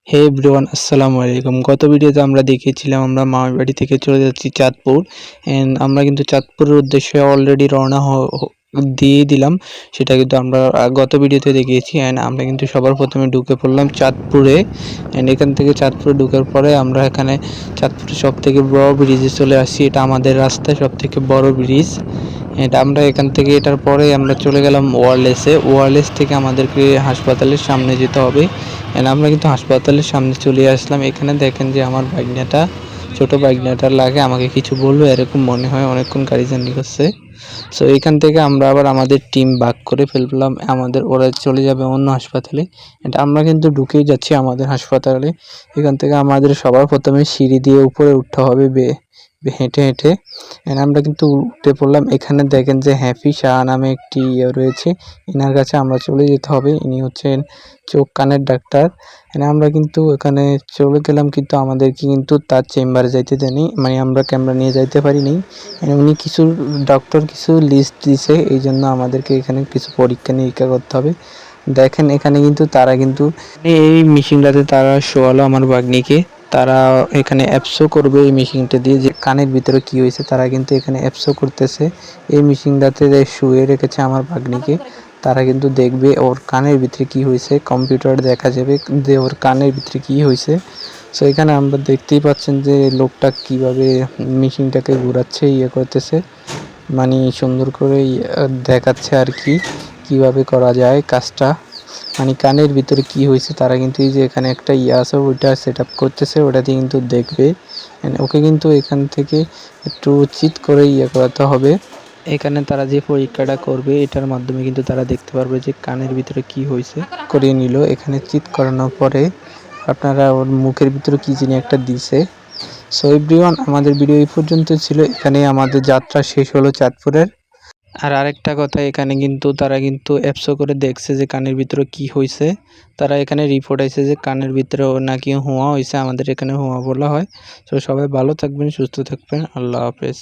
হে everyone, আসসালামু আলাইকুম। গত ভিডিওতে আমরা দেখিয়েছিলাম আমরা মামার বাড়ি থেকে চলে যাচ্ছি চাঁদপুর। আমরা কিন্তু চাঁদপুরের উদ্দেশ্যে অলরেডি রওনা দিয়ে দিলাম। সেটা কিন্তু আমরা গত ভিডিওতে দেখিয়েছি। আমরা কিন্তু সবার প্রথমে ঢুকে পড়লাম চাঁদপুরে। এখান থেকে চাঁদপুরে ঢুকার পরে আমরা এখানে চাঁদপুরের সব থেকে বড় ব্রিজে চলে আসি। এটা আমাদের রাস্তায় সব থেকে বড় ব্রিজ। আমরা এখান থেকে এটার পরে আমরা চলে গেলাম ওয়ারলেস থেকে আমাদেরকে হাসপাতালের সামনে যেতে হবে। আমরা কিন্তু হাসপাতালের সামনে চলে আসলাম। এখানে দেখেন যে আমার ছোট বাইকনাটার লাগে আমাকে কিছু বললো এরকম মনে হয়, অনেকক্ষণ গাড়ি জার্নি করছে। সো এখান থেকে আমরা আবার আমাদের টিম ভাগ করে ফেললাম, ওরা চলে যাবে অন্য হাসপাতালে। আমরা কিন্তু ঢুকেই যাচ্ছি আমাদের হাসপাতালে। এখান থেকে আমাদের সবার প্রথমে সিঁড়ি দিয়ে উপরে উঠতে হবে হেঁটে হেঁটে। আমরা কিন্তু উঠে পড়লাম। এখানে দেখেন যে হ্যাপি শাহ নামে একটি রয়েছে, এনার কাছে আমরা চলে যেতে হবে। ইনি হচ্ছেন চোখ কানের ডাক্তার। আমরা কিন্তু এখানে চলে গেলাম, কিন্তু আমাদেরকে কিন্তু তার চেম্বারে যাইতে দেয়নি, মানে আমরা ক্যামেরা নিয়ে যাইতে পারিনি। উনি ডক্টর কিছু লিস্ট দিছে, এই জন্য আমাদেরকে এখানে কিছু পরীক্ষা নিরীক্ষা করতে হবে। দেখেন এখানে কিন্তু তারা কিন্তু এই মেশিনটাতে তারা শোয়ালো আমার ভাগ্নিকে। তারা এখানে অ্যাপসও করবে এই মেশিনটা দিয়ে, যে কানের ভিতরে কি হয়েছে তারা কিন্তু এখানে অ্যাপসও করতেছে। এই মেশিনটাতে শুয়ে রেখেছে আমার ভাগ্নিকে। তারা কিন্তু দেখবে ওর কানের ভিতরে কি হয়েছে, কম্পিউটারে দেখা যাবে যে ওর কানের ভিতরে কি হয়েছে। সো এখানে আমরা দেখতেই পাচ্ছেন যে লোকটা কিভাবে মেশিনটাকে ঘোরাচ্ছে, করতেছে, মানে সুন্দর করে দেখাচ্ছে আর কি কিভাবে করা যায় কাজটা। মানে কানের ভিতরে কি হয়েছে তারা কিন্তু এই যে এখানে একটা আছে ওইটা সেট আপ করতেছে, ওটা দিয়ে কিন্তু দেখবে। ওকে কিন্তু এখান থেকে একটু চিৎ করে করাতে হবে। এখানে তারা যে পরীক্ষাটা করবে এটার মাধ্যমে কিন্তু তারা দেখতে পারবে যে কানের ভিতরে কি হয়েছে। করিয়ে নিল, এখানে চিৎ করানোর পরে আপনারা ওর মুখের ভিতরে কি জানি একটা দিছে। সো এভরিওয়ান, আমাদের ভিডিও এই পর্যন্ত ছিল। এখানে আমাদের যাত্রা শেষ হলো চাঁদপুরের। আর আরেকটা কথা, এখানে কিন্তু তারা কিন্তু অ্যাপসও করে দেখছে যে কানের ভিতরে কি হয়েছে। তারা এখানে রিপোর্ট আইছে যে কানের ভিতরে নাকি হোয়া হয়েছে, আমাদের এখানে হোয়া বলা হয়। তো সবাই ভালো থাকবেন, সুস্থ থাকবেন, আল্লাহ হাফেজ।